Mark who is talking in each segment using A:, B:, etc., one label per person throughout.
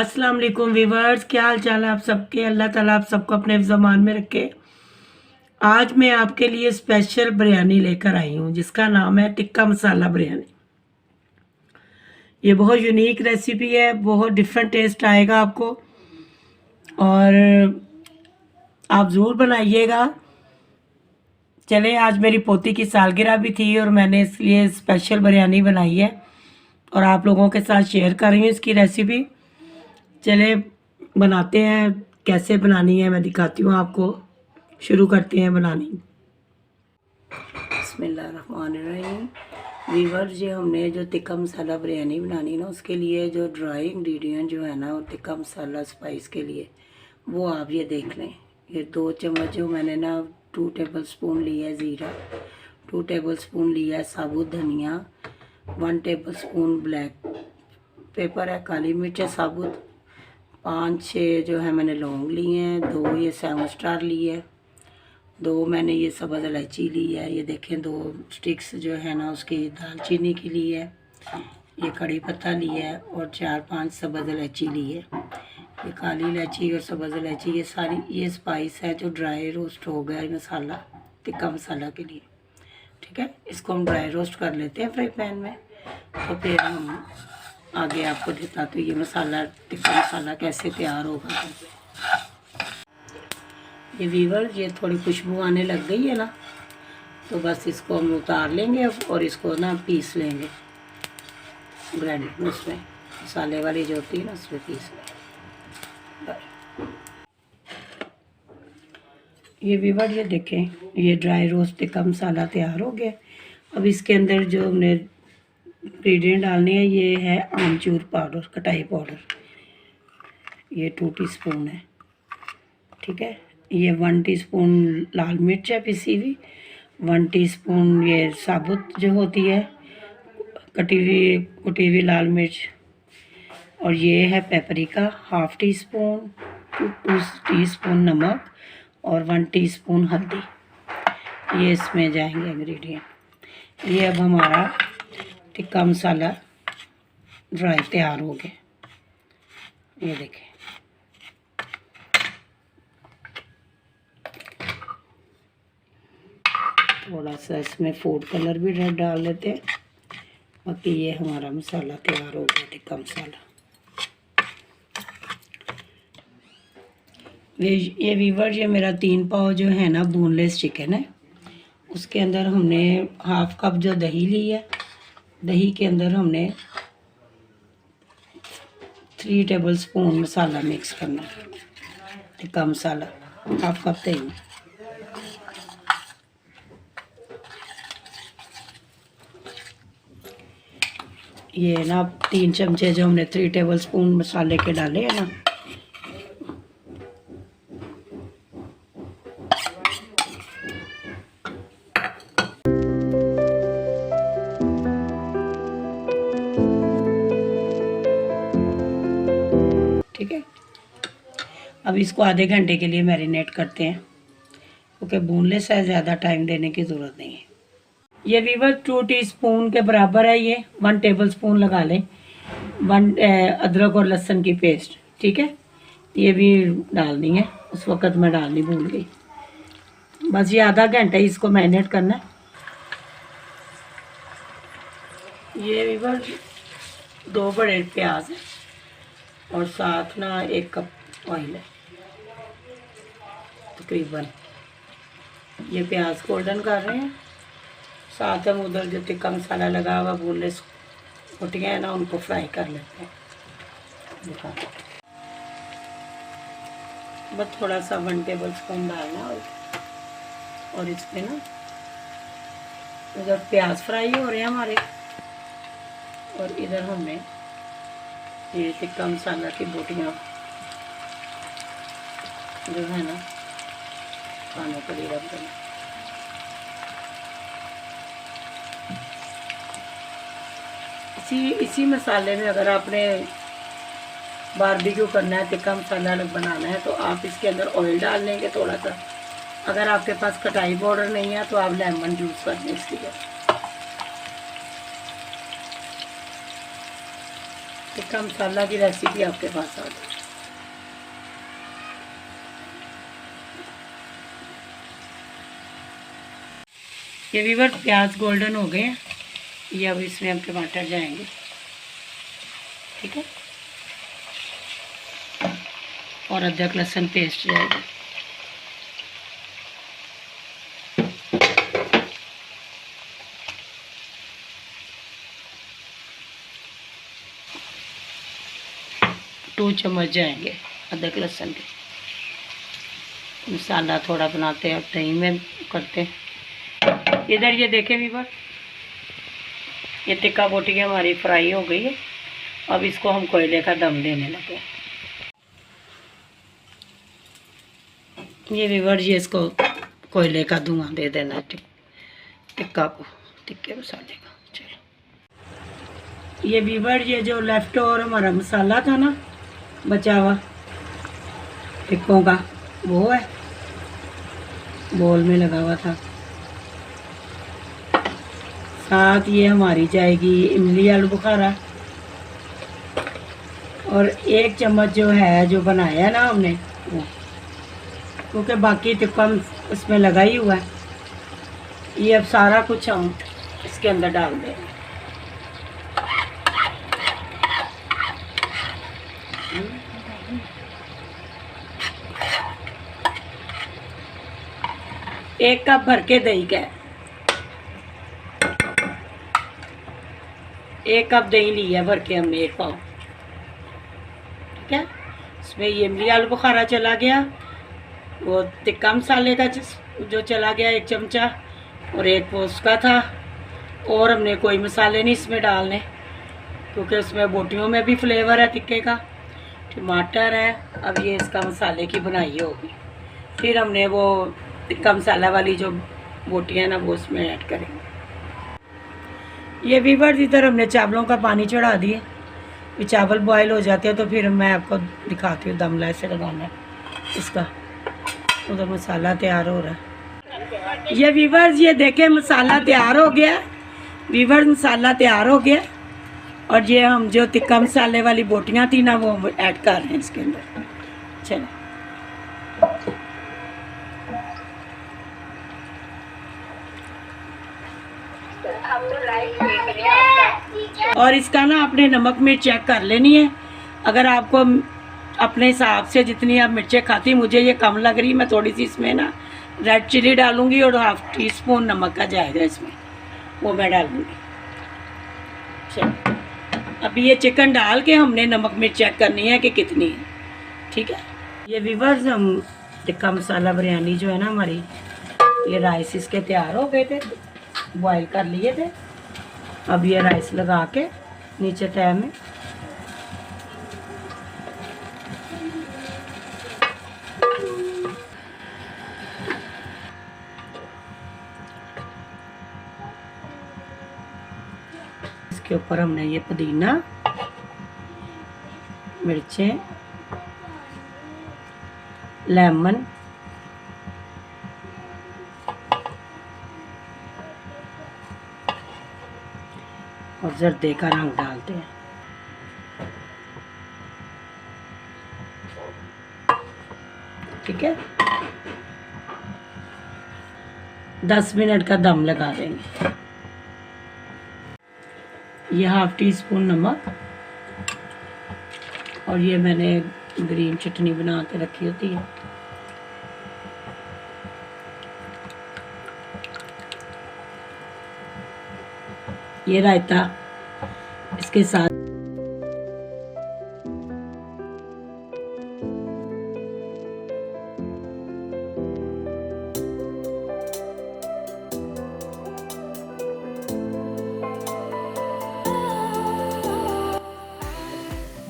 A: अस्सलाम वालेकुम वीवर्स, क्या हाल चाल है आप सबके। अल्लाह ताला आप सबको अपने ज़मान में रखे। आज मैं आपके लिए स्पेशल बिरयानी लेकर आई हूँ जिसका नाम है टिक्का मसाला बिरयानी। ये बहुत यूनिक रेसिपी है, बहुत डिफरेंट टेस्ट आएगा आपको और आप ज़रूर बनाइएगा। चले, आज मेरी पोती की सालगिरह भी थी और मैंने इसलिए स्पेशल बिरयानी बनाई है और आप लोगों के साथ शेयर कर रही हूँ इसकी रेसिपी। चले बनाते हैं, कैसे बनानी है मैं दिखाती हूँ आपको। शुरू करते हैं बनानी। बिस्मिल्लाहिर्रहमानिर्रहीम। वीवर, ये हमने जो टिक्का मसाला बिरयानी बनानी ना, उसके लिए जो ड्राई इंग्रेडिएंट जो है ना वो टिक्का मसाला स्पाइस के लिए, वो आप ये देख लें। ये 2 चम्मच जो मैंने ना 2 टेबल स्पून लिया है ज़ीरा, 2 टेबल स्पून लिया है साबुत धनिया, 1 टेबल स्पून ब्लैक पेपर है, काली मिर्च है साबुत, 5-6 जो है मैंने लौंग लिए हैं, 2 ये 7 स्टार लिए है, 2 मैंने ये सब्ज़ इलायची ली है। ये देखें 2 स्टिक्स जो है ना उसकी दालचीनी की ली है। ये कड़ी पत्ता लिया है और 4-5 सब्ज़ इलायची ली है। ये काली इलायची और सब्ज़ इलायची, ये सारी ये स्पाइस है जो ड्राई रोस्ट हो गया है मसाला टिक्का मसाला के लिए। ठीक है, इसको हम ड्राई रोस्ट कर लेते हैं फ्राई पैन में। तो फिर हम आगे आपको दिखाते हैं ये मसाला टिक्का मसाला कैसे तैयार होगा। ये वीवर, ये थोड़ी खुशबू आने लग गई है ना, तो बस इसको हम उतार लेंगे और इसको ना पीस लेंगे ग्राइंडर में, उसमें मसाले वाली जो होती है ना उसमें पीस लेंगे। ये वीवर, ये देखें ये ड्राई रोस्ट टिक्का मसाला तैयार हो गया। अब इसके अंदर जो हमने इंग्रेडिएंट डालने हैं, ये है आमचूर पाउडर, कटाई पाउडर, ये 2 टीस्पून है। ठीक है, ये 1 टीस्पून लाल मिर्च है पिसी हुई, 1 टीस्पून ये साबुत जो होती है कुटी हुई लाल मिर्च, और ये है पेपरिका 1/2 टीस्पून, 2 टीस्पून नमक और 1 टीस्पून हल्दी। ये इसमें जाएंगे इंग्रेडिएंट। ये अब हमारा टिक्का मसाला ड्राई तैयार हो गया। ये देखें, थोड़ा सा इसमें फूड कलर भी डाल लेते हैं। बाकी ये हमारा मसाला तैयार हो गया टिक्का मसाला। ये वीवर, ये मेरा 3 पाव जो है ना बोनलेस चिकन है। उसके अंदर हमने 1/2 कप जो दही ली है, दही के अंदर हमने 3 टेबल स्पून मसाला मिक्स करना, टिक्का मसाला 1/2 कप दही में। ये ना 3 चमचे जो हमने 3 टेबल स्पून मसाले के डाले हैं ना, ठीक है। अब इसको आधे घंटे के लिए मैरिनेट करते हैं क्योंकि बोनलेस है, ज़्यादा टाइम देने की ज़रूरत नहीं है। ये वीवर 2 टीस्पून के बराबर है, ये 1 टेबल स्पून लगा लें 1 अदरक और लहसुन की पेस्ट। ठीक है, ये भी डालनी है, उस वक़्त मैं डालनी भूल गई। बस ये आधा घंटा ही इसको मैरिनेट करना है। ये वीवर 2 बड़े प्याज है और साथ ना 1 कप ऑयल है तकरीबन। ये प्याज गोल्डन कर रहे हैं, साथ हम उधर जो टिक्का मसाला लगा हुआ बोनलेस रोटियाँ हैं ना उनको फ्राई कर लेते हैं। देखा, बस थोड़ा सा 1 टेबल स्पून डालना और इसमें ना उधर प्याज फ्राई हो रहे हैं हमारे, और इधर हमने ये टिक्का मसाला की बोटियाँ जो है ना खाने के लिए रख देना। इसी मसाले में अगर आपने बारबेक्यू करना है, टिक्का मसाला अलग बनाना है, तो आप इसके अंदर ऑयल डाल लेंगे थोड़ा सा। अगर आपके पास कटाई पाउडर नहीं है तो आप लेमन जूस कर दें इसके लिए। टिक्का मसाला की रेसिपी आपके पास आ गई। ये वीवर प्याज गोल्डन हो गए हैं, ये अब इसमें हम टमाटर जाएंगे, ठीक है, और अदरक लहसुन पेस्ट जाएगी। टू चम्मच जाएंगे अदरक लहसुन के। मसाला थोड़ा बनाते हैं, दही में करते हैं। इधर ये देखें वीवर, ये टिक्का बोटी हमारी फ्राई हो गई है। अब इसको हम कोयले का दम देने लगे। ये वीवर जी इसको कोयले का धुआं दे देना टिक्का को, टिक्के मसाले का। चलो ये वीवर ये जो लेफ्ट ओवर हमारा मसाला था ना बचा हुआ टिक्कों का, वो है बोल में लगा हुआ था। साथ ये हमारी जाएगी इमली आलू बुखारा, और 1 चम्मच जो है जो बनाया है ना हमने वो, क्योंकि बाकी टिक्का इसमें लगा ही हुआ है। ये अब सारा कुछ हम इसके अंदर डाल देंगे। एक कप भर के दही का, 1 कप दही लिया भर के हमने, 1 पाव, ठीक है। इसमें ये इमली आलू बुखारा चला गया, वो टिक्का मसाले का जो चला गया 1 चमचा, और 1 वो उसका था। और हमने कोई मसाले नहीं इसमें डालने, क्योंकि उसमें बोटियों में भी फ्लेवर है टिक्के का। टमाटर है, अब ये इसका मसाले की बनाई होगी। फिर हमने वो टिक्का मसाला वाली जो बोटियाँ ना वो उसमें ऐड करेंगे। ये वीवर इधर हमने चावलों का पानी चढ़ा दिए, ये चावल बॉयल हो जाते हैं तो फिर मैं आपको दिखाती हूँ दम ऐसे लगाना है इसका। उधर मसाला तैयार हो रहा है। ये वीवर ये देखें मसाला तैयार हो गया, वीवर मसाला तैयार हो गया। और ये हम जो टिक्का मसाले वाली बोटियाँ थी ना वो ऐड कर रहे हैं इसके अंदर। चलो और इसका ना आपने नमक मिर्च चेक कर लेनी है। अगर आपको अपने हिसाब से जितनी आप मिर्चें खाती, मुझे ये कम लग रही, मैं थोड़ी सी इसमें ना रेड चिली डालूंगी और 1/2 टीस्पून नमक का जाएगा इसमें, वो मैं डालूंगी। चलो अभी ये चिकन डाल के हमने नमक मिर्च चेक करनी है कि कितनी है, ठीक है। ये व्यूअर्स हम टिक्का मसाला बिरयानी जो है ना हमारी, ये राइस इसके तैयार हो गए थे, बॉयल कर लिए थे। अब ये राइस लगा के नीचे तय में इसके ऊपर हमने ये पुदीना, मिर्चें, लेमन, और जर्दे का रंग डालते हैं। ठीक है, 10 मिनट का दम लगा देंगे। ये 1/2 टीस्पून नमक, और ये मैंने ग्रीन चटनी बना के रखी होती है। ये रायता इसके साथ।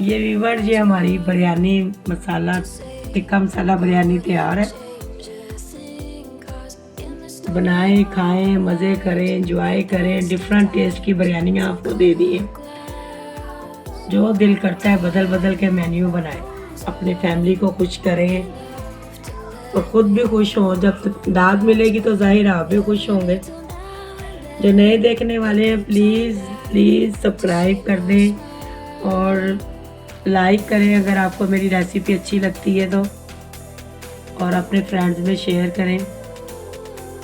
A: ये व्यूअर जी हमारी बिरयानी मसाला टिक्का मसाला बिरयानी तैयार है। बनाएं, खाएं, मज़े करें, एंजॉय करें। डिफरेंट टेस्ट की बिरयानियाँ आपको दे दी है। जो दिल करता है बदल बदल के मेन्यू बनाएं, अपने फैमिली को खुश करें और ख़ुद भी खुश हों। जब दाद मिलेगी तो जाहिर आप भी खुश होंगे। जो नए देखने वाले हैं प्लीज़ सब्सक्राइब कर दें और लाइक करें अगर आपको मेरी रेसिपी अच्छी लगती है तो, और अपने फ्रेंड्स में शेयर करें।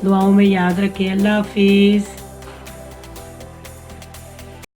A: दुआओं में याद रखें। अल्लाह हाफिज़।